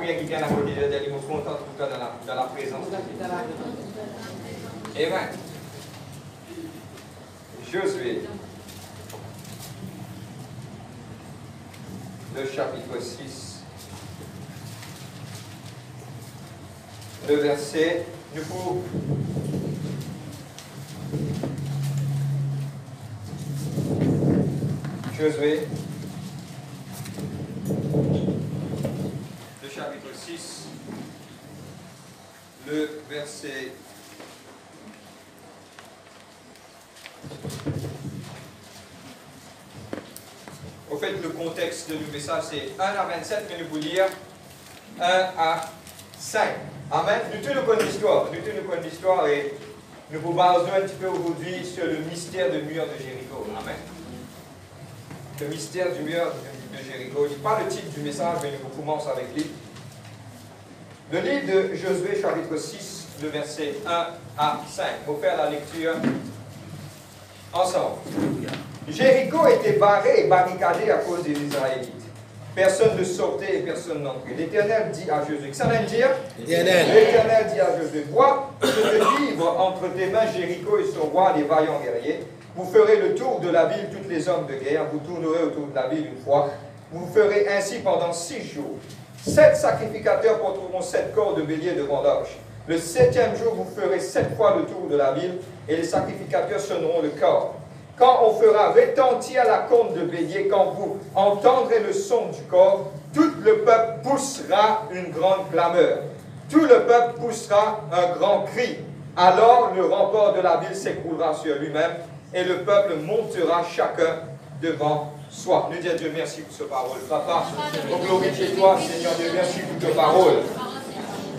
famille qui vient à côté de Dieu, ils sont contents en tout cas dans la présence de Dieu. Amen. Josué, le chapitre 6, le verset, du coup, Josué, le chapitre 6, le verset. Au fait, le contexte du message, c'est 1 à 27, mais nous vous lire 1 à 5. Amen. Nous tous nous connaissons l'histoire et nous vous basons un petit peu aujourd'hui sur le mystère du mur de Jéricho. Amen. Le mystère du mur de Jéricho. Je ne dis pas le titre du message, mais nous commençons avec lui. Le livre de Josué, chapitre 6, le verset 1 à 5. Il faut faire la lecture ensemble. Jéricho était barré et barricadé à cause des Israélites. Personne ne sortait et personne n'entrait. L'Éternel dit à Josué, ça veut dire l'Éternel dit à Josué, vois, je te livre entre tes mains Jéricho et son roi, les vaillants guerriers. Vous ferez le tour de la ville, tous les hommes de guerre. Vous tournerez autour de la ville une fois. Vous ferez ainsi pendant 6 jours. 7 sacrificateurs porteront 7 corps de bélier devant l'arche. Le 7e jour, vous ferez 7 fois le tour de la ville et les sacrificateurs sonneront le corps. Quand on fera retentir la corne de bélier, quand vous entendrez le son du corps, tout le peuple poussera une grande clameur. Tout le peuple poussera un grand cri. Alors le rempart de la ville s'écroulera sur lui-même et le peuple montera chacun devant soi. Nous disons Dieu merci pour cette parole. Papa, on glorifie toi, Seigneur Dieu, merci pour ta parole.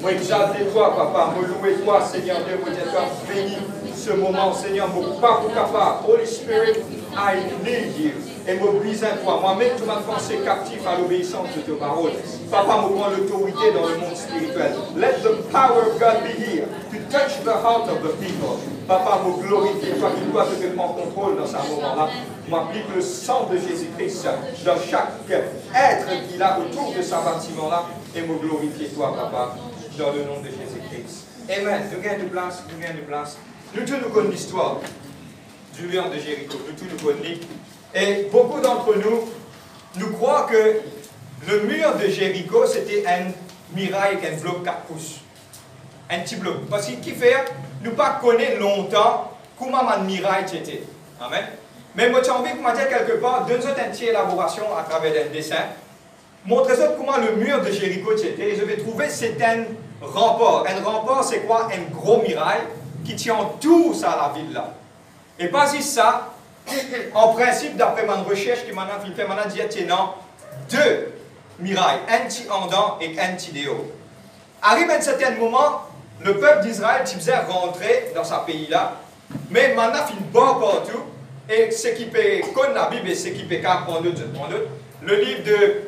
Moi, exalter toi, papa, me louer toi, Seigneur Dieu, moi, dire toi, béni ce moment, Seigneur, mon pas pour capable. Holy Spirit, I need you. Et mobilise en toi. Moi-même, tu m'as pensé captif à l'obéissance de tes paroles. Papa, me prend l'autorité dans le monde spirituel. Let the power of God be here to touch the heart of the people. Papa, me glorifie, toi qui dois te prendre contrôle dans ce moment-là. M'applique le sang de Jésus-Christ dans chaque être qu'il a autour de ce bâtiment-là. Et me glorifie, toi, papa, dans le nom de Jésus-Christ. Amen. Nous gagnons de place, nous gagnons de place. Nous tous nous connaissons l'histoire du mur de Jéricho. Nous tous nous connaissons. Et beaucoup d'entre nous, nous croient que le mur de Jéricho, c'était un muraille avec un bloc 4 pouces. Un petit bloc. Parce que qui fait, nous pas connaître longtemps comment un muraille c'était. Amen. Mais moi, j'ai envie de vous dire quelque part, donne-nous une petite élaboration à travers un dessin. Montrez-vous comment le mur de Jéricho c'était. Et je vais trouver, c'est un rempart. Un rempart, c'est quoi? Un gros muraille qui tient tout ça à la ville là. Et pas juste ça, en principe, d'après ma recherche, qui maintenant fait maintenant dire tiens, 2 murailles, un petit en dedans et un petit dehors. Arrive à un certain moment, le peuple d'Israël, tu faisais rentrer dans ce pays-là, mais maintenant, il bat partout, et ce qui peut connaître la Bible et ce qui peut apprendre d'autres. Le livre de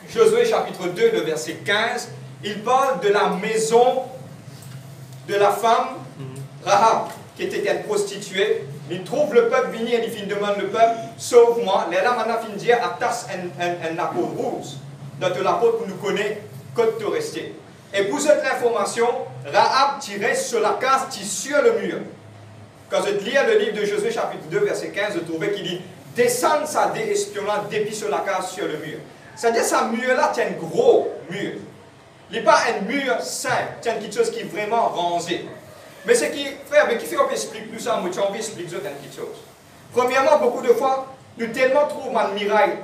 Josué, chapitre 2, le verset 15, il parle de la maison de la femme Rahab, qui était une prostituée. Il trouve le peuple venir et il demande le peuple, sauve-moi. Et là, maintenant, il dit, attache un apôtre rouge. Dans l'apôtre pour nous connaître, côte de rester. Et pour cette information, Rahab tirait sur la case qui sur le mur. Quand je lis le livre de Josué, chapitre 2, verset 15, je trouvais qu'il dit, descendre ça des espions là, depuis sur la case sur le mur. C'est-à-dire que ce mur-là, c'est un gros mur. Il n'est pas un mur simple, c'est quelque chose qui est vraiment rangé. Mais ce qui fait qu'on explique tout ça, moi j'ai envie d'expliquer quelque chose. Premièrement, beaucoup de fois, nous tellement trouvons un muraille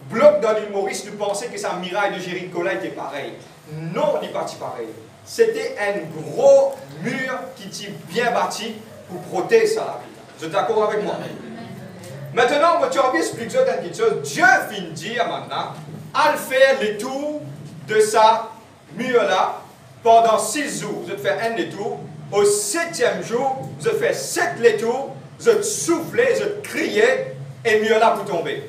bloc dans l'île Maurice, nous pensons que sa muraille de Jéricho là était pareil. Non, il n'est pas pareil. C'était un gros mur qui était bien bâti pour protéger ça la ville. Vous êtes d'accord avec moi? Maintenant, moi j'ai envie d'expliquer quelque chose. Dieu finit de dire maintenant, à faire le tour de sa mur là pendant 6 jours. Vous allez faire un détour. Au 7e jour, vous allez faire 7 les tours, vous allez souffler, vous allez crier, et mieux là vous tombez.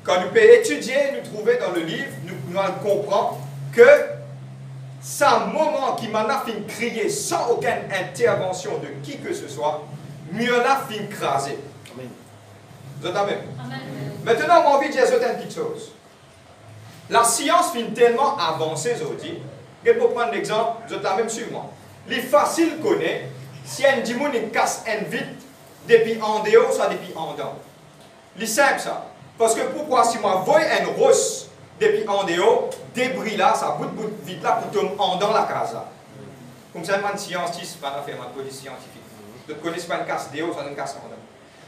Quand nous pouvons étudier, nous trouver dans le livre, nous comprenons que c'est un moment qui maintenant finit crier sans aucune intervention de qui que ce soit, mieux là finit craser. Vous êtes amen. Maintenant, on a envie de dire une petite chose. La science finit tellement avancée aujourd'hui. Pour prendre l'exemple, vous êtes la même sur moi. Les faciles connaissent, si un dimoun casse un vite, depuis en dehors, soit depuis en dedans. C'est simple ça. Parce que pourquoi si moi vois un rousse depuis en dehors, débris là, ça bout vite là pour tomber en dans la case là. Comme ça, une scientiste, pas faire ma police scientifique. Vous ne connaissez pas une casse dehors, ça une casse en dedans.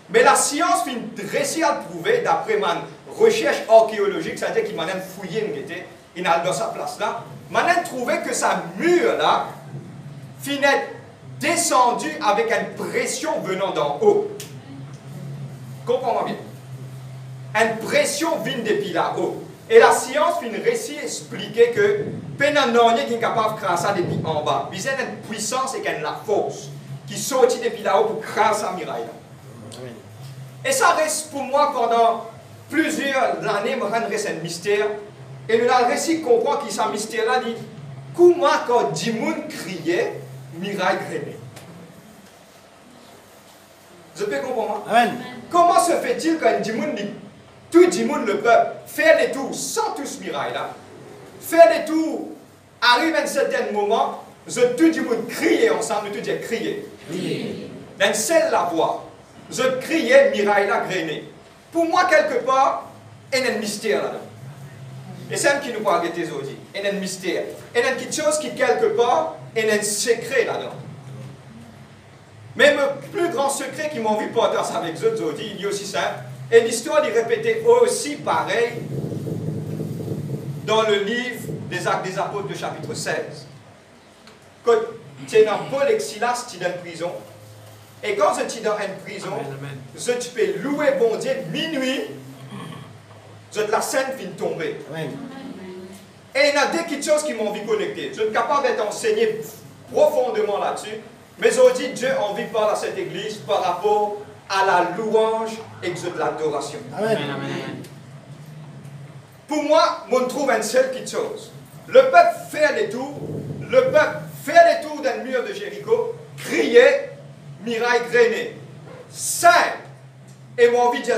Mais la science finit réussi à le prouver d'après ma recherche archéologique, c'est-à-dire qu'il m'a même fouillé une guette, il a dans sa place là, m'a même trouvé que sa mur là finit descendu avec une pression venant d'en haut. Comprends-moi bien. Une pression vient depuis là-haut. Et la science finit réussi à expliquer que Pénanonye qui est capable de craser ça depuis en bas. Il y a une puissance et qu'il y a la force qui sortit depuis là-haut pour craser sa muraille. Et ça reste pour moi pendant plusieurs années, me reste un mystère. Et nous avons réussi à comprendre que ce mystère-là dit comment quand Dimoun criait, muraille grenée. Vous pouvez comprendre? Amen. Comment se fait-il qu'un Dimoun dit tout Dimoun le peuple fait les tours sans tous muraille là, fait les tours, arrive à un certain moment, tout Dimoun crier ensemble, tout dire crier. Dans celle la voix. Je criais Miraïla Grené. Pour moi, quelque part, il y a un mystère là-dedans. Et c'est ce qui nous parle arrêter aujourd'hui. Il y a un mystère. Il y a quelque chose qui, quelque part, il y a un secret là-dedans. Mais le plus grand secret qui m'a envie de partager avec vous aujourd'hui, il est aussi simple. Et l'histoire est répétée aussi pareil dans le livre des Actes des Apôtres, le chapitre 16. Quand tu es dans Paul et Silas, tu es dans prison. Et quand je suis dans une prison, je peux louer bon Dieu minuit, la scène finit de tomber. Amen. Et il y a des choses qui m'ont envie de connecter. Je suis capable d'être enseigné profondément là-dessus, mais aujourd'hui, Dieu a envie de parler à cette église par rapport à la louange et de l'adoration. Amen. Pour moi, on trouve une seule petite chose. Le peuple fait les tours, d'un mur de Jéricho, criait. Miraille Grené, simple, et mon envie de dire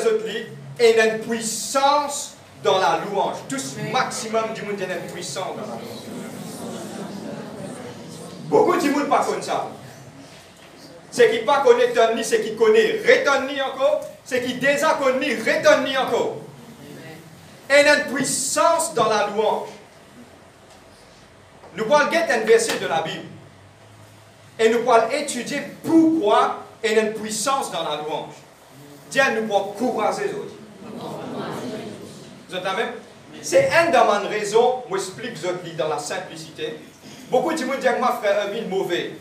et il y a une puissance dans la louange. Tous maximum du monde, il y a une puissance dans la louange. Beaucoup de monde ne connaissent pas ça. C'est qui ne connaît pas ni c'est qui connaît retenni encore, c'est qui déjà connaît retenni encore. Et il y a une puissance dans la louange. Nous allons regarder un verset de la Bible. Et nous allons étudier pourquoi il y a une puissance dans la louange. Dieu nous va courager aujourd'hui. Vous êtes la même? C'est une des raisons, je explique dans la simplicité. Beaucoup de gens disent que moi, frère, est mauvais.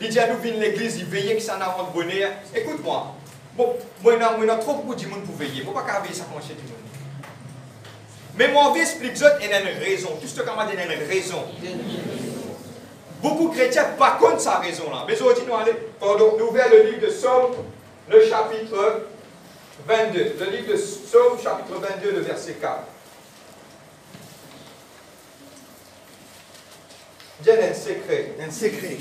Ils disent nous venons à l'église, ils veillent que ça n'a pas de bonheur. Écoute-moi, moi, je trop beaucoup de gens pour veiller. Je ne peux pas veiller ça comme chez tout le monde. Mais moi, je explique qu'il y a une raison. Tout ce que je dis, il y a une raison. Beaucoup de chrétiens ne pas contre sa raison-là. Mais aujourd'hui, nous ouvrons le livre de Psaume, le chapitre 22. Le livre de Psaume, chapitre 22, le verset 4. Dieu a un secret. Un secret.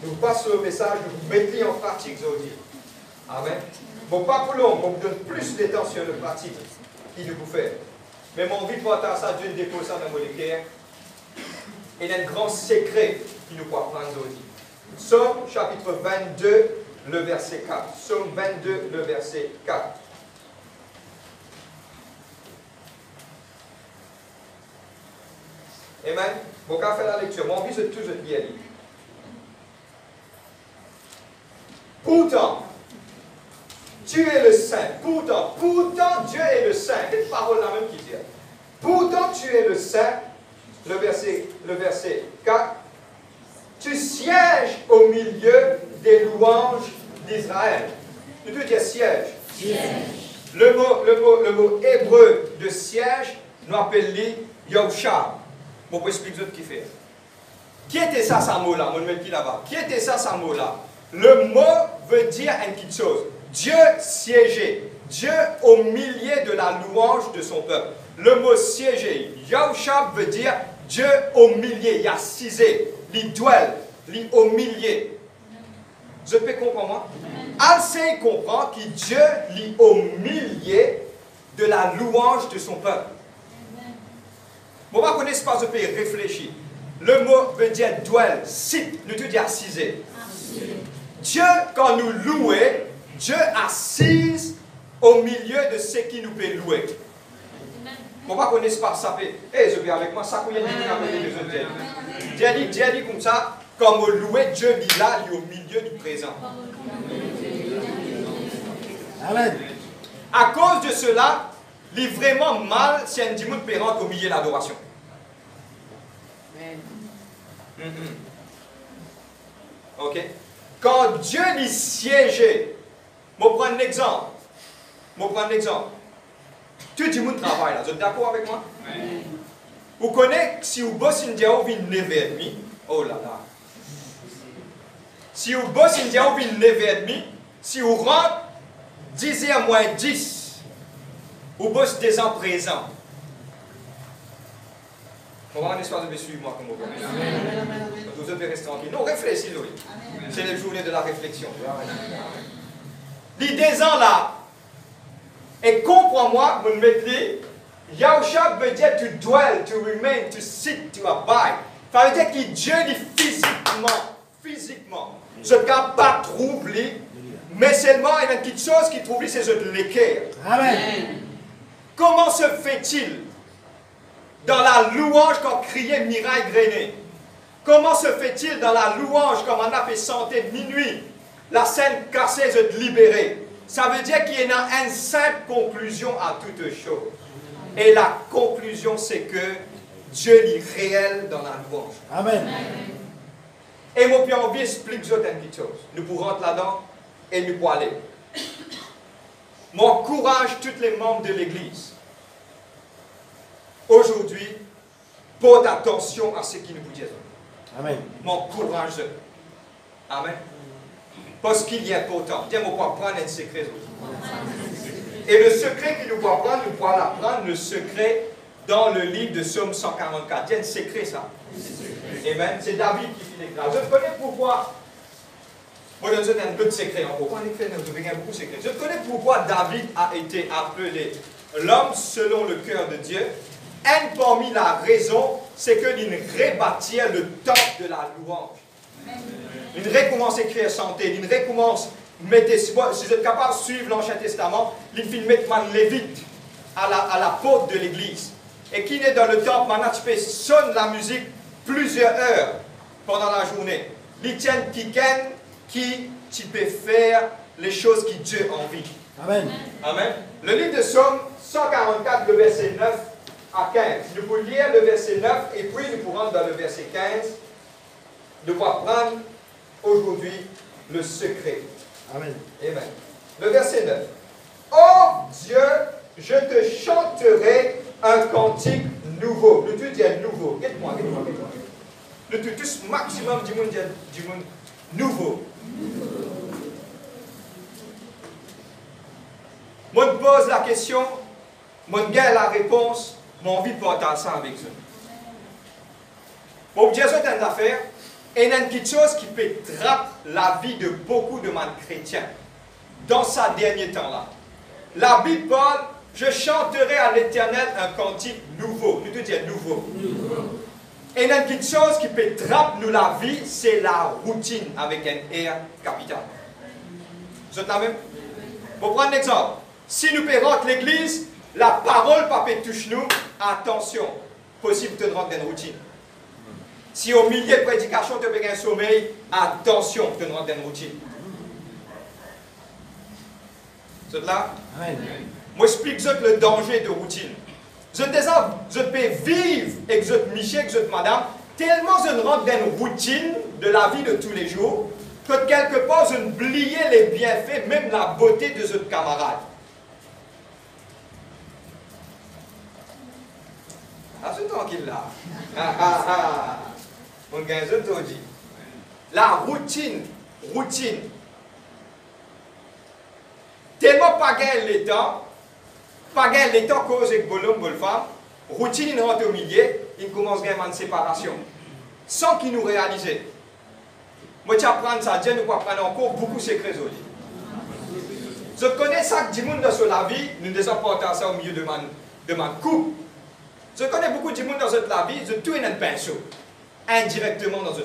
Nous passons le message, nous mettons en pratique aujourd'hui. Amen. Bon, pas pour long, on vous donne plus de temps sur le pratique qu'il nous fait. Mais mon envie de partager ça, Dieu dépose ça dans mon cœur. Et il y a un grand secret qui nous peut apprendre aujourd'hui. Psaume chapitre 22, le verset 4. Psaume 22, le verset 4. Amen. Bon, quand on fait la lecture, mon envie c'est toujours bien lire. Pourtant, tu es le Saint. Pourtant, Dieu est le Saint. Quelle parole la même qui dit. Pourtant, tu es le Saint. Le verset 4. Tu sièges au milieu des louanges d'Israël. Tu peux dire siège. Siège. Le mot hébreu de siège, nous appelons Yosha. Bon, pour expliquer ce qu'il fait. Qui était ça, ce mot-là? Mon qui là-bas. Qui était ça, ce mot-là? Le mot veut dire une petite chose. Dieu siégeait. Dieu au milieu de la louange de son peuple. Le mot siéger, Yahusha veut dire Dieu au milieu. Il y a cisé, il dwelle, il au milieu. Vous pouvez comprendre moi? Assez comprend que Dieu lit au milieu de la louange de son peuple. Bon, on connaît pas, je peux réfléchir. Le mot veut dire dwell, sit, nous tout dit assiser. Dieu, quand nous louons, Dieu assise au milieu de ce qui nous peut louer. Bon, on connaît pas ça. Eh, je vais avec moi, ça, il y a des Dieu dit comme ça, comme louer, Dieu dit là, il est au milieu du présent. Amen. À cause de cela, il est vraiment mal si un dimanche peut rentrer au milieu de l'adoration. Ok? Quand Dieu y siégeait, je vais prendre un exemple. Tout le monde travaille là. Vous êtes d'accord avec moi? Oui. Vous connaissez, si vous bossez une diao, vous 9h30. Oh là là. Si vous bossez une diao, vous 9h30. Si vous rentrez 10h moins 10, vous bossez des ans présents. Comment on espère de me suivre moi comme vous voyez? Vous devez rester tranquille. Non, réfléchissez, oui. C'est les journées de la réflexion. Les 10 ans là, et comprends-moi, vous me mettez, Yahusha veut dire to dwell, to remain, to sit, to abide. Ça veut dire que Dieu dit physiquement. Je ne peux pas trouver, mais seulement il y a une petite chose qui trouve, c'est de l'équerre. Amen. Comment se fait-il dans la louange qu'on criait Miraille Grené? Comment se fait-il dans la louange comme on a fait santé minuit, la scène cassée de libérer? Ça veut dire qu'il y a une simple conclusion à toute chose. Et la conclusion, c'est que Dieu est réel dans la louange. Amen. Et mon père, on explique une petite chose. Nous pourrons rentrer là-dedans et nous pourrons aller. M'encourage tous les membres de l'Église. Aujourd'hui, porte attention à ce qui nous disent. Amen. M'encourage. Amen. Parce qu'il est important. Tiens, on va prendre un secret. Et le secret qu'il nous doit prendre, nous pourrons l'apprendre, le secret dans le livre de Psaume 144. Il y a un secret, ça. Amen. C'est David qui finit là. Je connais pourquoi. Moi, je vous donne un peu de secret. Pourquoi on écrit beaucoup de secrets. Je connais pourquoi David a été appelé l'homme selon le cœur de Dieu. Un parmi la raison, c'est qu'il rebâtit le temple de la louange. Il recommence à écrire santé, il recommence si vous êtes capable de suivre l'Ancien Testament, il finit mettre un lévite à la porte de l'église. Et qui est dans le temple, maintenant tu peux sonner la musique plusieurs heures pendant la journée. Il tient quelqu'un qui tu peux faire les choses que Dieu a envie. Amen. Amen. Le livre de Psaume 144, le verset 9 à 15. Nous pouvons lire le verset 9 et puis nous pourrons dans le verset 15. Nous allons prendre aujourd'hui le secret. Amen. Amen. Le verset 9. Oh Dieu, je te chanterai un cantique nouveau. Le tout dit nouveau. Dites-moi. Le tout maximum du monde nouveau. Moi, je pose la question, moi, je gagne la réponse, mon envie de partager ça avec eux. Bon, Dieu, c'est une affaire. Et il y a une petite chose qui peut trapper la vie de beaucoup de chrétiens dans ce dernier temps-là. La Bible parle, je chanterai à l'Éternel un cantique nouveau. Nous te disons nouveau. Et il y a une petite chose qui peut trapper nous la vie, c'est la routine avec un R capital. Vous êtes la même? Pour prendre un exemple, si nous payons l'église, la parole ne touche nous, attention, possible de rentrer dans une routine. Si au milieu de prédication, tu as un sommeil, attention, tu rentres dans une routine. Vous êtes là? Amen. Moi, j'explique le danger de routine. Je peux vivre avec votre Michel, avec votre madame, tellement je rentre dans une routine de la vie de tous les jours, que quelque part, je oublie les bienfaits, même la beauté de votre camarade. Ah, c'est tranquille là. Mon gars, je te dis. La routine. Tellement pas gagner le temps cause avec bonhomme, bonne femme, routine, il rentre au milieu, il commence à gagner une séparation. Sans qu'il nous réalise. Moi, tu apprends ça, Dieu nous apprendre encore beaucoup de secrets aujourd'hui. Je connais ça que du monde dans la vie, nous devons porter ça au milieu de ma coupe. Je connais beaucoup de monde dans la vie, je tue un pinceau, indirectement dans la vie.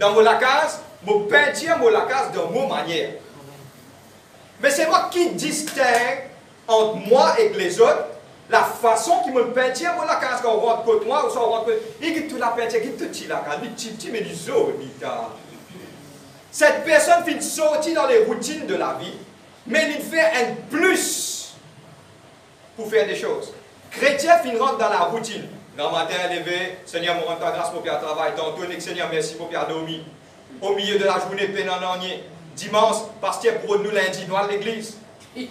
Dans mon lacage, je peins mon lacage de mon manière. Mais c'est moi qui distingue entre moi et les autres, la façon qui me peint mon lacage quand on rentre contre moi, ou soit on rentre contre moi, il dit tout la peinture, il dit tout petit lacage, il dit petit, mais il dit cette personne finit sortir dans les routines de la vie, mais il fait un plus pour faire des choses. Chrétien finit rentre dans la routine. Dans le matin, levé, Seigneur, me rends ta grâce pour faire travail. Tantôt, Seigneur, merci pour faire dormir. Au milieu de la journée, peine en enier. Dimanche, pasteur pour nous lundi, nous à l'église. Dans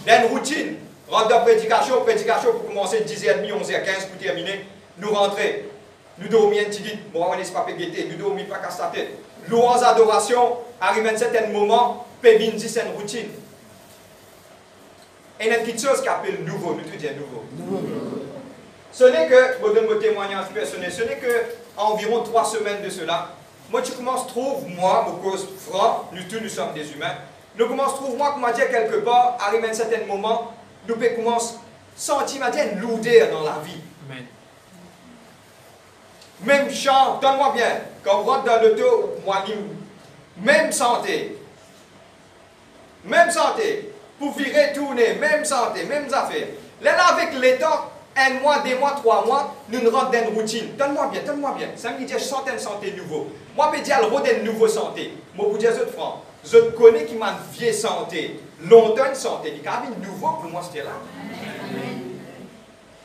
une routine, rentre dans prédication pour commencer 10h30, 11h15 pour terminer. Nous rentrer. Nous dormir un petit peu, bon, on n'est pas pégueté, nous dormir pas casse la tête. Louange, adoration, arrive à un certain moment, pévin dit c'est une routine. Et il y a quelque chose qui appelle nouveau, nous tout disons nouveau. Ce n'est que, je donne mon témoignage personnel, ce n'est que environ 3 semaines de cela, moi tu commences trouve moi, mon cause franc, nous tous nous sommes des humains, nous commence trouve moi, comment dire quelque part, arrive à un certain moment, nous pouvons commencer sentir une lourdeur dans la vie. Amen. Même chant, donne-moi bien, quand on rentre dans l'auto, même santé, pour virer, tourner, même santé, même affaires. Là, avec l'État, 1 mois, 2 mois, 3 mois, nous rentrons dans une routine. Donne-moi bien. Ça me dit, je sens une santé nouveau. Moi, je peux dire, je une nouvelle santé. Moi, vous dire, je connais qui m'a une vieille santé, longtemps une santé. Il y a une nouveau pour moi, c'était là.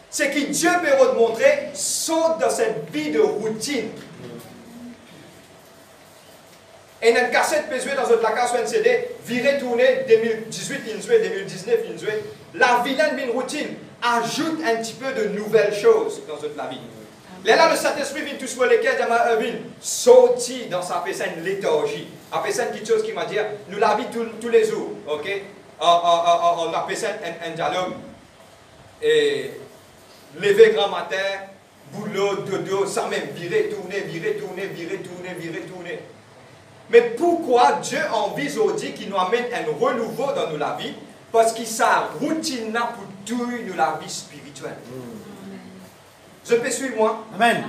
C'est que Dieu peut vous montrer, saute dans cette vie de routine. Et dans une cassette peut jouer dans un placard sur un CD, virer, tourner, 2018, il jouait, 2019, il jouait. La vilaine d'une routine ajoute un petit peu de nouvelles choses dans la vie. Là, le Saint-Esprit vient tout sur lesquels vient sortir dans sa personne une léthargie. Après ça, quelque chose qui m'a dit, nous la vie tous les jours, ok? On appelle ça un dialogue. Et lever grand matin, boulot, dodo, ça même, virer, tourner. Mais pourquoi Dieu envie aujourd'hui qu'il nous amène un renouveau dans nous la vie? Parce qu'il sa routine pour tout nous la vie spirituelle. Je peux suivre moi? Amen.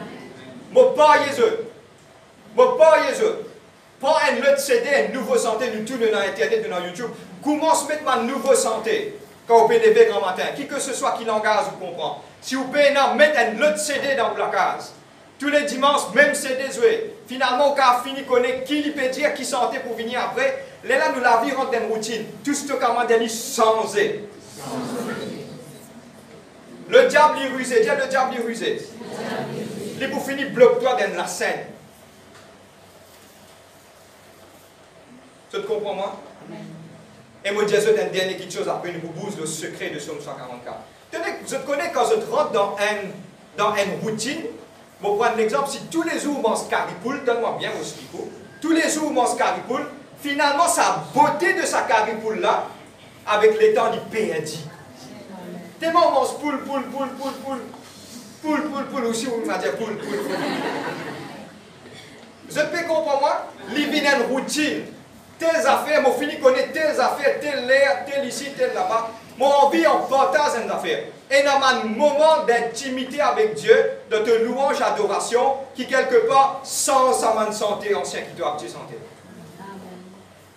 Mon pas Jésus. Prends un autre CD, une nouvelle santé, nous tournons dans Internet, dans YouTube. Commence à mettre ma nouvelle santé. Quand vous pouvez lever grand matin, qui que ce soit qui l'engage, vous comprenez. Si vous pouvez mettre un autre CD dans la case, tous les dimanches, même CD joué. Finalement, quand on finit, connaît qui peut dire qui santé pour venir après. Là, nous la vie rentre dans une routine. Tout ce que m'a dit sans. Le diable est rusé. Dis le diable est rusé. Il pour finir, bloque-toi dans la scène. Tu te comprends, moi? Et moi, Jésus, un dernier quelque chose, après, nous bouse le secret de Somme 144. Je connais quand je rentre dans une routine. Je vais prendre l'exemple, si tous les jours on mange caripoule, donne-moi bien vos slicots, tous les jours on mange caripoule, finalement sa beauté de sa caripoule là, avec le temps, il perdit. Tellement on mange poule, aussi on va dire poule. Je peux comprendre moi, il vient une routine, telles affaires, je finis connaître telles affaires, telle l'air, telle ici, telle là-bas, mon envie en partage une affaire. Et dans un moment d'intimité avec Dieu, de te louange, adoration, qui quelque part, sans sa main de santé ancien qui doit avoir santé.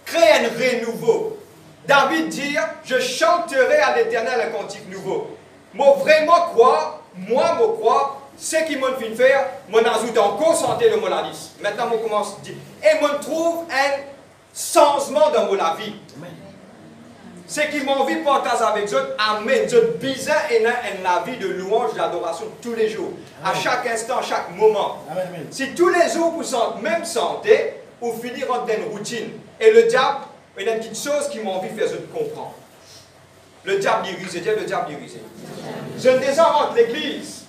Crée un renouveau. David dit, je chanterai à l'Éternel un cantique nouveau. Moi vraiment croire, ce qui m'a fait faire, mon ajoute encore santé le molalis. Maintenant, je commence à dire, et je trouve un changement dans ma vie. C'est qui m'ont envie de partager avec eux, amen. Je bizarre et la vie de louange, d'adoration tous les jours, à chaque instant, à chaque moment. Amen. Si tous les jours vous sentez même santé, vous finirez dans une routine. Et le diable, il y a une petite chose qui m'a envie de faire comprendre. Le diable est rusé, le diable est rusé. Je ne descends pas de l'église.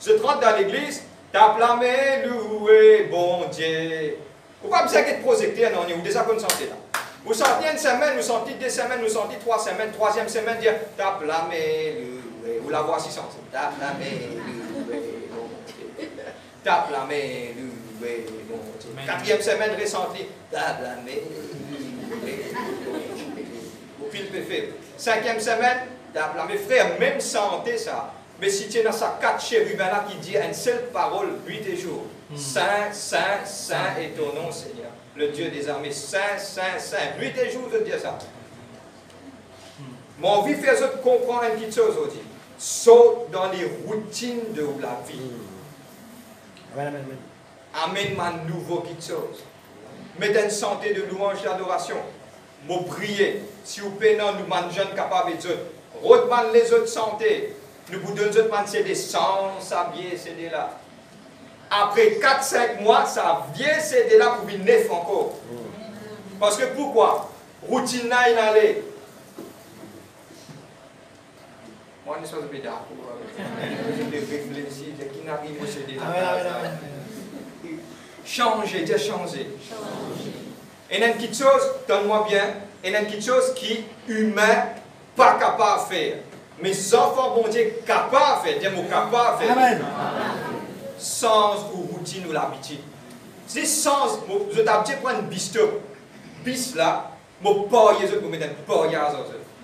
Je rentre dans l'église, t'applamé, loué, bon Dieu. Vous pas besoin d'être projecté, non, vous déjà bonne santé là. Vous sentez une semaine, vous sentez 2 semaines, vous sentez 3 semaines, 3e semaine, dire t'applamé, loué. Vous la voici sans. T'applamé, loué, bon Dieu. tape la main, loué, mon Dieu. 4e semaine récente, tape la main, loué, au pile péfé. 5e semaine, tape la main, frère, même santé ça. Mais si tu as ça 4 chérubins là qui dit une seule parole, 8 et jours. Saint, Saint, Saint est ton nom, Seigneur. Le Dieu des armées, Saint, Saint, Saint. 8 et jours, je veux dire ça. Mon envie fait de comprendre une petite chose aujourd'hui. Saute dans les routines de la vie. Amen, amen, amen. Amène ma nouveau quelque chose. Mettez une santé de louange et d'adoration. Moi prier. Si vous payez nous, man jeunes capables de dire. Rodman les autres santé. Nous vous donnons autres man CD sans s'habiller CD là. Après 4-5 mois, ça vient CD là pour venir neuf encore. Parce que pourquoi? Routine là il allait. Moi, je suis pas d'accord. Changer, dire changer. Et il y a une petite chose, donne-moi bien, il y a une petite chose qui humain pas capable de faire. Mes enfants, bon Dieu, capable de faire. Dis-moi capable de faire. Amen. Sans ou routine ou l'habitude. Si sans, je t'habitue pour une bistop. Bis là, je ne peux pas pour mettre un paillage.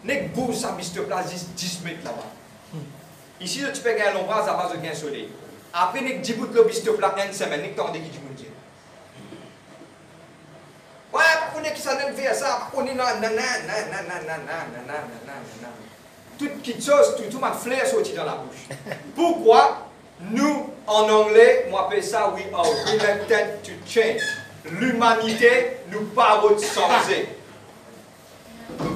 Nek bouge sa bistop là, 10 mètres là-bas. Ici, tu peux gagner l'ombrage à base de gain soleil. Après, nek 10 bouts de bistop là, une semaine, nek t'en déguise du monde. Ouais, par contre, qui s'en est fait ça, par contre, toute petite chose, tout m'a flair sorti dans la bouche. Pourquoi? Nous, en anglais, moi appelle ça we are reluctant to change. L'humanité nous parle de changer.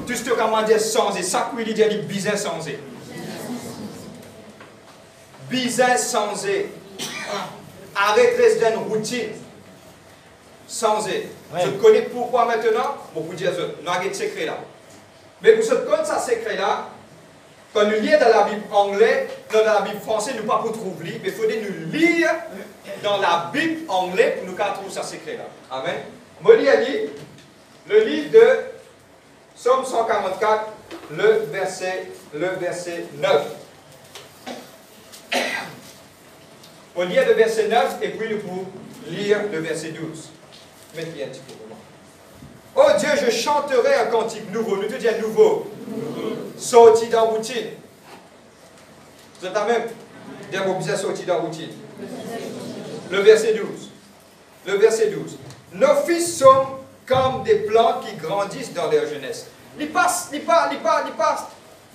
Tout ce que comment dire changer, ça qui veut dire le business changer. Business changer. Arrêtez d'une routine. Changer. Ouais. Je connais pourquoi maintenant, beaucoup de dire ça. Nous avons des secrets là. Mais pour ce qu'on ça secret là, quand nous lisons dans la Bible anglaise, dans la Bible française, nous ne pouvons pas trouver, mais il faut nous lire dans la Bible anglaise pour nous trouver ce secret-là. Amen. Je lis le livre de Psaume 144, le verset 9. On lit le verset 9 et puis nous pouvons lire le verset 12. Mettez un petit peu pour moi. Oh Dieu, je chanterai un cantique nouveau. Nous te disons nouveau. Sorti dans la routine. Vous êtes la même? Des mots bien sortis dans la routine. Le verset 12. Le verset 12. Nos fils sont comme des plantes qui grandissent dans leur jeunesse. Il passe.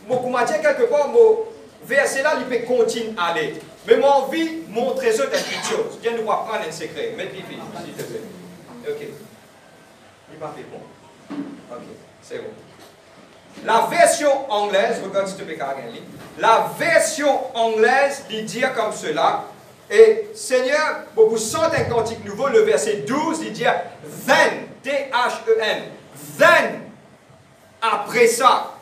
Beaucoup m'a dit quelque part, mon verset là, il peut continuer à aller. Mais mon envie montrer ça une petite chose. Viens nous apprendre un secret. Mets pipi, s'il te plaît. Ok. Il m'a fait bon. Ok, c'est bon. La version anglaise, regarde s'il te plaît, la version anglaise dit dire comme cela. Et Seigneur, beaucoup sentent un cantique nouveau, le verset 12, il dit then, T-H-E-N, then, après ça,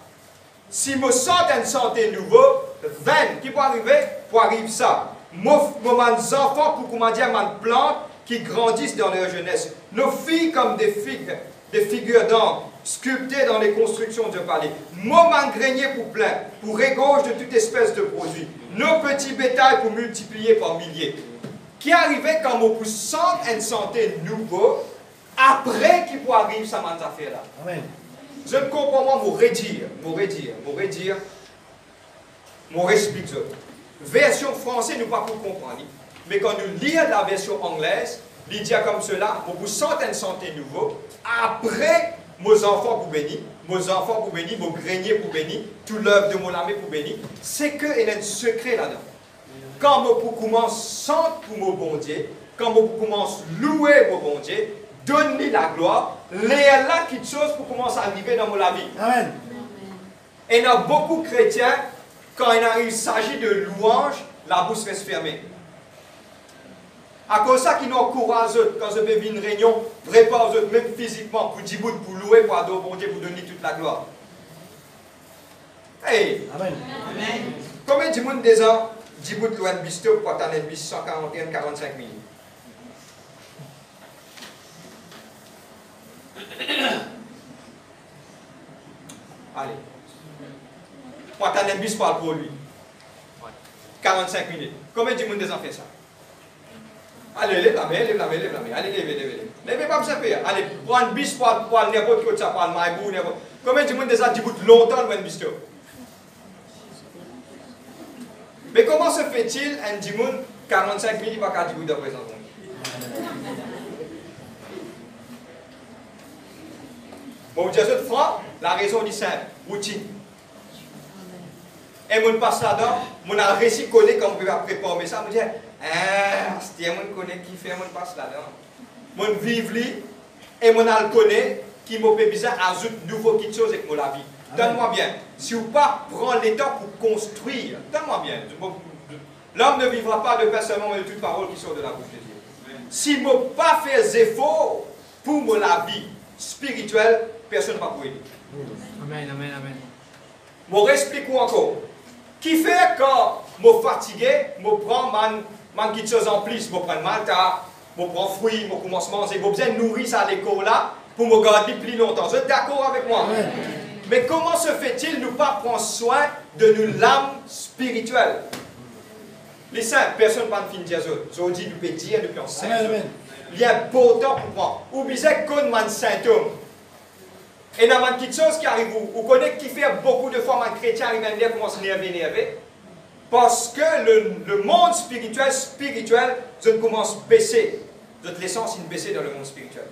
si je sens une santé nouveau, then, qui peut arriver? Pour arriver ça. Moi, mes enfants, pour comment dire, mes plantes qui grandissent dans leur jeunesse. Nos filles comme des figures d'angle, sculptées dans les constructions de palais. Moment grenier pour plein, pour égauche de toute espèce de produits. Nos petits bétails pour multiplier par milliers. Qui arrivait quand on sent une santé nouveau, après qu'il peut arriver ça m'a affaire là. Amen. Je ne comprends pas mon redire, mon explique ça. Version française, nous ne pouvons pas comprendre. Mais quand nous lisons la version anglaise, il dit comme cela, on vous sent une santé nouveau, après, mes enfants pour bénir, mon grenier pour bénir, tout l'œuvre de mon âme pour bénir, c'est qu'il y a un secret là-dedans. Quand je commence à chanter pour mon bon Dieu, quand je commence à louer mon bon Dieu, donner la gloire, il y a là quelque chose pour commencer à arriver dans mon vie. Amen. Et il y a beaucoup de chrétiens, quand il s'agit de louange, la bouche reste fermée. À cause de ça, qui nous encourage, quand je vais une réunion, prépare même physiquement, pour Djibout, pour louer, pour adorer bon Dieu, pour donner toute la gloire. Hey! Amen. Amen. Combien de monde des ans, Djibout loue un bisto pour atteindre un bis 141, 45 000? Allez. Pour atteindre un bis pour lui. 45 minutes. Combien de monde des ans fait ça? Allez, lève la main, lève la main, lève la main. Allez, levez. Levez pas ça faire. Allez, prendre bis pour n'importe quoi, ça prendre maïbou, n'importe. Combien de monde déjà dit longtemps dans bis? Mais comment se fait-il un dimoun 45 000 il va pas dire de présent? Bon, vous dites franc, la raison est simple, routine. Et mon passe là-dedans, mon a réussi à connaître quand on peut préparer ça, je me dis, c'est un monde connaît qui fait mon passe là-dedans. Mon vive lui et mon a le connaît qui m'a fait bizarre ajoute nouveau quelque chose avec mon la vie. Donne-moi bien. Si vous pas prendre le temps pour construire, donne-moi bien. L'homme ne vivra pas de pain seulement, mais de toute parole qui sort de la bouche de Dieu. Si je ne pas fait des efforts pour mon la vie spirituelle, personne ne va pouvoir aider. Amen, amen, amen. Je explique encore. Qui fait quand je suis fatigué, je prends quelque chose en plus, je prends malta, je prends fruits, je commence à manger, je besoin de nourrir ça à l'école là pour me garder plus longtemps. Vous êtes d'accord avec moi? Amen. Mais comment se fait-il ne pas prendre soin de nos âmes spirituelles? Les saints, personne ne va finir dire ça. Je dis du petit et depuis en saint. Il est important pour prendre. Ou bien qu'on a un symptôme. Et il y a quelque chose qui arrive. Vous connaissez qui fait beaucoup de fois un chrétien arrive à commence à énerver. Parce que le monde spirituel, je commence à baisser. Votre l'essence est baisser dans le monde spirituel.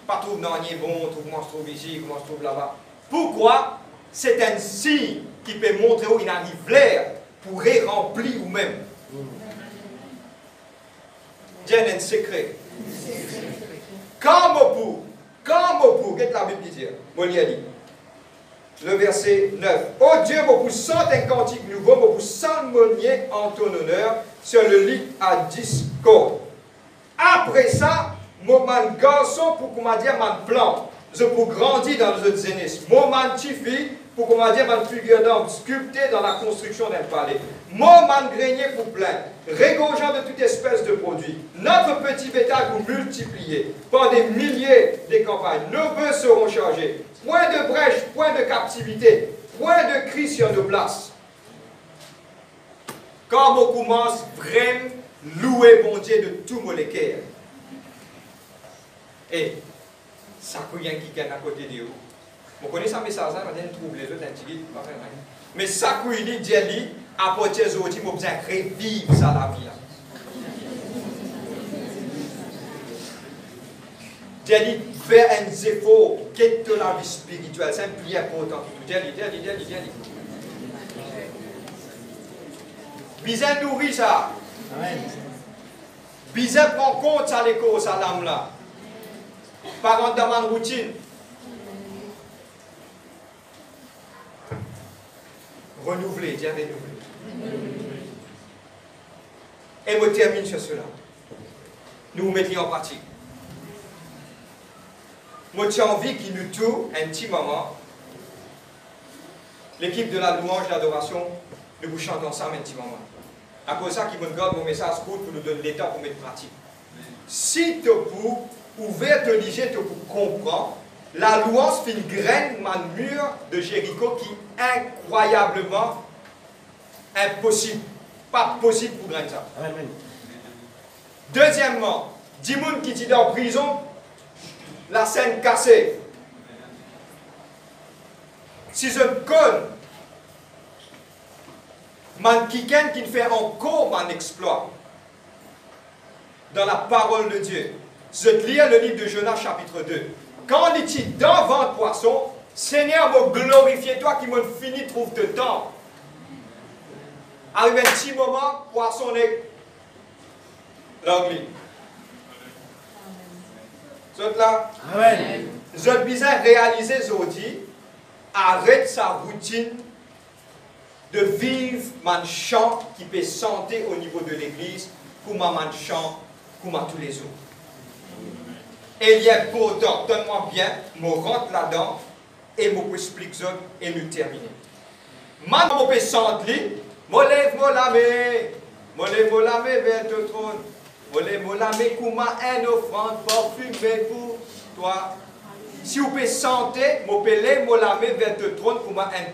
Pas trouve dans rien bon, comment se trouve ici, comment se trouve là-bas. Pourquoi? C'est un signe qui peut montrer où il arrive l'air pour remplir vous-même. Dieu a un secret. Comme pour, qu'est-ce que la Bible dit? Moli a dit. Le verset 9. Oh Dieu, vous sentez un cantique nouveau, vous salmoniez en ton honneur sur le lit à discorde. Après ça, mon garçon pour qu'on m'a dit mon plan. Je pour grandir dans le jeunesse. Mon fille pour qu'on m'a dit ma figure d'homme sculpté dans la construction d'un palais. Mon grenier pour plein, régorgeant de toute espèce de produits. Notre petit bétail pour multiplier par des milliers de campagnes. Nos bœufs seront chargés. Point de brèche, point de captivité, point de cri sur nos places. Quand on commence vraiment louer bon Dieu de tout mon cœur. Et ça peut y avoir qui est à côté de vous. Vous connaissez un message, on trouve les autres intimes, mais ça peut y dire, apporter aux autres, vous besoin de revivre ça la vie. Dieu dit, faire un effort, quitte la vie spirituelle, c'est un plus important. Dieu dit. Bien nourrir ça. Bien prendre compte ça l'écho, ça l'âme là. Par contre, dans ma routine. Renouveler, Dieu renouveler. Et je termine sur cela. Nous mettions en pratique. Moi, j'ai envie qu'il nous tourne un petit moment. L'équipe de la louange, l'adoration, nous vous chantons ensemble un petit moment. À cause de ça, qui me garde mon message pour nous donner l'état pour mettre en pratique. Si tu peux ouvrir ton liger, tu peux comprendre. La louange fait une graine dans le mur de Jéricho qui est incroyablement impossible. Pas possible pour gagner ça. Amen. Deuxièmement, 10 personnes qui étaient en prison, la scène cassée. Si je connais, quelqu'un qui fait encore un exploit dans la parole de Dieu. Je te lis le livre de Jonas chapitre 2. Quand on est dans ventre poisson, Seigneur, me glorifier toi qui m'as fini trouve de temps. Arrive un petit moment, poisson est l'anglais. Vous êtes là? Amen. Je te besoin réaliser aujourd'hui, arrête sa routine de vivre mon chant qui peut sentir au niveau de l'église, comme mon chant, comme tous les autres. Et il y a pourtant, donne-moi bien, je rentre là-dedans et je peux expliquer ça et nous terminer. Maintenant, je peux sentir, je lève la main vers le trône. Je lève la main comme une offrande parfumée pour toi. Si vous pouvez sentir, je peux lever la main vers le trône comme une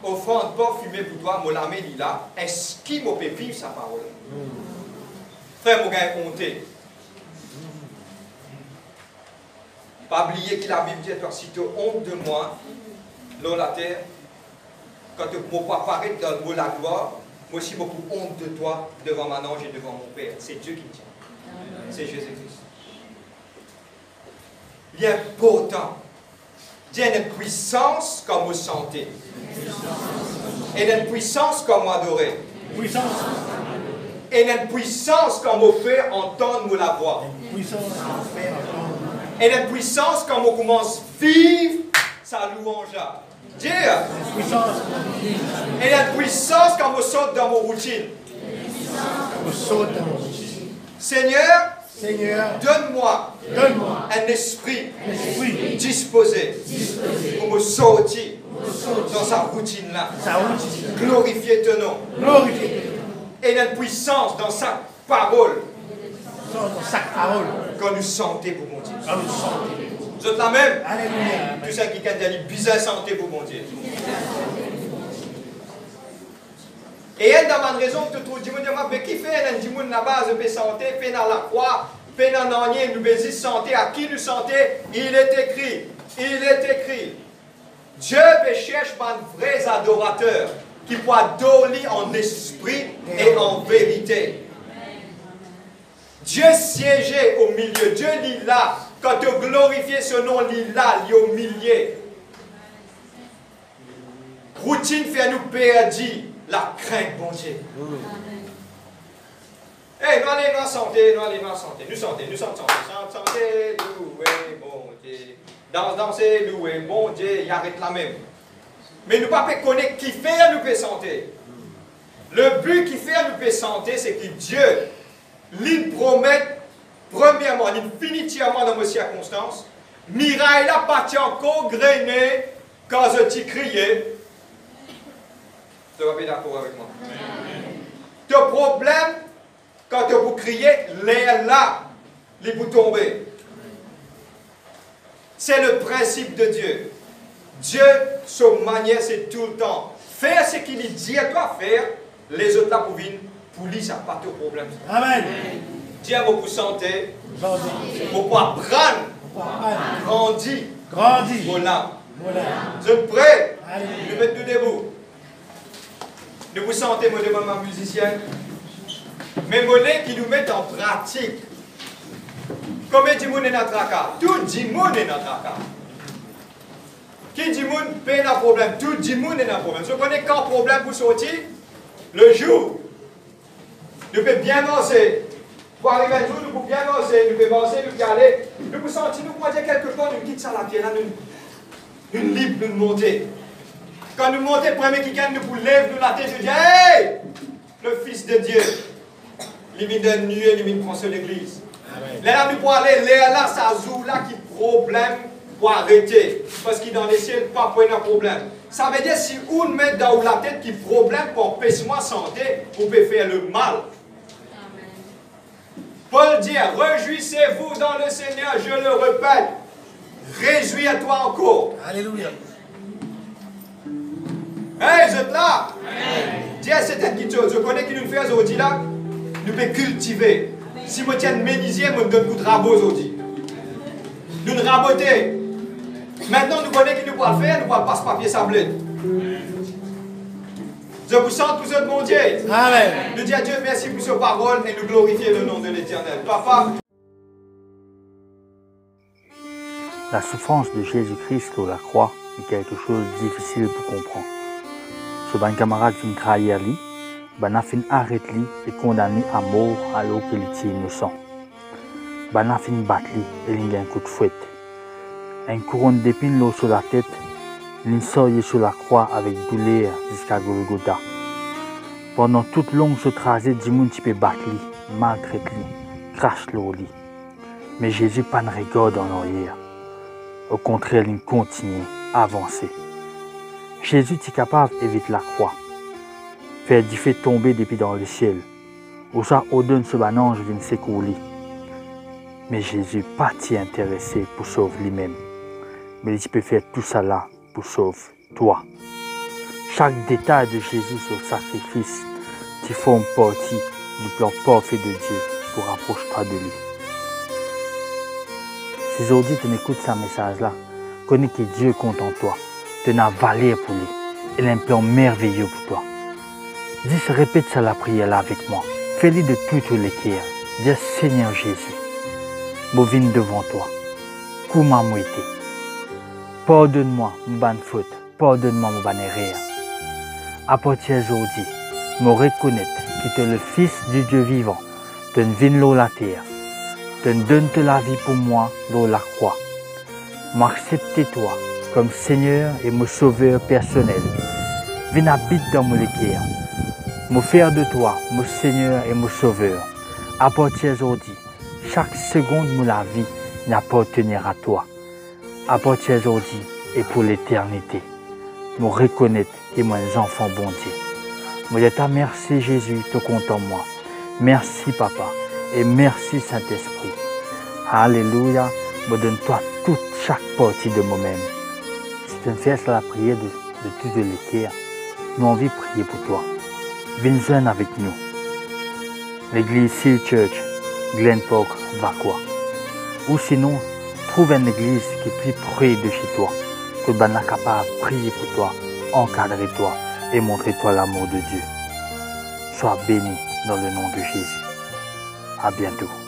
offrande parfumée pour toi. Je la main là. Est-ce qu'il peut vivre sa parole? Frère, mon gars, honté. Pas oublier que la Bible dit, toi, si tu as honte de moi, dans la terre, quand tu ne peux pas paraître dans le mot la gloire, moi aussi, beaucoup honte de toi devant mon ange et devant mon Père. C'est Dieu qui me tient. C'est Jésus-Christ. Il est important. Il y a une puissance comme vous sentez. Et une puissance comme vous adorez. Et une puissance comme vous fait entendre la voix. Et une puissance comme vous commence à vivre sa louange. Dire. Et une puissance quand vous sautez dans vos routines. Seigneur, donne-moi un esprit disposé pour me sortir dans sa routine-là. Glorifier ton nom. Et une puissance dans sa parole. Quand nous sentons pour mon Dieu. Vous êtes la même? Tout ça qui est bizarre santé pour mon Dieu. Et elle demande raison que tu dis, mais qui fait un dimoun la base de santé, fait dans la croix, fait dans l'année, nous bézis santé, à qui nous santé, il est écrit, Dieu cherche un vrai adorateur qui peut adorer en esprit et en vérité. Dieu siégeait au milieu, Dieu est là, quand tu glorifies ce nom, il est là, il est au milieu. Routine fait nous perdre la crainte, bon Dieu. Nous allons dans la santé, nous sommes santé, louer, bon Dieu. Danser, louer, bon Dieu, il arrête la même. Mais nous ne pouvons pas connaître qui fait nous santé. Le but qui fait nous santé, c'est que Dieu, il promet, premièrement, définitivement dans mes circonstances, Miraille là parti encore grainé quand je t'ai crié. Tu vas bien d'accord avec moi. Le problème, quand tu vous criez, l'air là, il vous tomber. C'est le principe de Dieu. Dieu, son manière, c'est tout le temps. Faire ce qu'il dit à toi faire, les autres là pour venir, pour lui, ça n'a pas de problème. Amen. Dieu va vous santé, pour pouvoir prendre, grandir, vos larmes. Vous êtes prêts? Nous mettons nous debout. Nous vous sentez, moi, devant ma musicienne. Mais monnaie qui nous met en pratique. Combien de monde est dans le tracas? Tout le monde est dans le tracas. Qui dit monde paye un problème? Tout le monde est dans le problème. Vous connaissez quand problème pour sortir? Le jour. Nous pouvons bien avancer. Pour arriver un jour, nous pouvons bien avancer. Nous pouvons avancer, nous pouvons aller. Nous pouvons sentir, nous pouvons dire quelque part, nous quittons ça la pierre, nous libre, nous monter. Quand nous montons, le premier qui gagne, nous lève, nous la tête, je dis, hey! Le Fils de Dieu. Limite de nuit, limite prend sur l'église. Là, nous pouvons aller, là, ça joue là qui problème pour arrêter. Parce qu'il est dans les ciels, pas pour un problème. Ça veut dire si on met dans la tête qui problème pour empêcher moi santé, vous pouvez faire le mal. Paul dit, réjouissez-vous dans le Seigneur, je le répète. Réjouis-toi encore. Alléluia. Hey, vous êtes là? Dieu, c'est quelque chose. Je connais qui nous fait aujourd'hui là. Nous pouvons cultiver. Si vous tiens ménisier, vous nous donne coup de rabot aujourd'hui. Nous nous raboter. Maintenant, nous connaissons qui nous pouvons faire, nous pouvons passer papier sablé. Je vous sens tous autres, mon Dieu. Amen. Nous disons à Dieu merci pour ce parole et nous glorifier le nom de l'Éternel. Papa. La souffrance de Jésus-Christ sur la croix est quelque chose de difficile pour comprendre. Ce bon camarade fin trahir lui, ben fin arrête lui et condamné à mort alors qu'il était innocent. Ben fin battre lui et il a un coup de fouette. Un couronne d'épines l'eau sur la tête, il sortit sur la croix avec douleur jusqu'à Golgotha. Pendant toute longue ce trajet, Dimoun peut battre lui, maltraite lui, crache l'eau lui. Mais Jésus pas ne regarde en arrière. Au contraire, il continue à avancer. Jésus est capable d'éviter la croix, faire du fait tomber depuis dans le ciel, ou ça ordonne ce ange vient s'écouler. Mais Jésus n'est pas intéressé pour sauver lui-même, mais il peut faire tout ça là pour sauver toi. Chaque détail de Jésus sur le sacrifice qui forme partie du plan parfait de Dieu. pour rapprocher-toi de lui. Si aujourd'hui tu écoutes ce message-là, connais que Dieu compte en toi, tu n'as valeur pour lui, il a un plan merveilleux pour toi. Dis, répète ça la prière là avec moi, fais-le de tout le cœur. Dis, Seigneur Jésus, je viens devant toi, comment moi été. Pardonne-moi mon bonne faute, pardonne-moi mon bonne erreur. À partir d'aujourd'hui, je reconnais que tu es le Fils du Dieu vivant, tu viens de la terre, tu donnes la vie pour moi dans la croix. M'accepter toi comme Seigneur et mon Sauveur personnel. Viens habiter dans mon cœur. Me faire de toi mon Seigneur et mon Sauveur. À partir d'aujourd'hui, chaque seconde de la vie n'appartiendra à toi. À partir d'aujourd'hui et pour l'éternité, je reconnais que moi un enfant bon Dieu. Je te remercie Jésus, tu comptes en moi. Merci Papa et merci Saint-Esprit. Alléluia, je donne toi toute chaque partie de moi-même. Si tu me fais la prière de tout le cœur, nous avons envie de prier pour toi. Viens avec nous. L'église Seal Church, Glen Park, Vacois. Ou sinon, trouve une église qui est plus près de chez toi, que tu es capable de prier pour toi, encadrer toi et montrer toi l'amour de Dieu. Sois béni dans le nom de Jésus. À bientôt.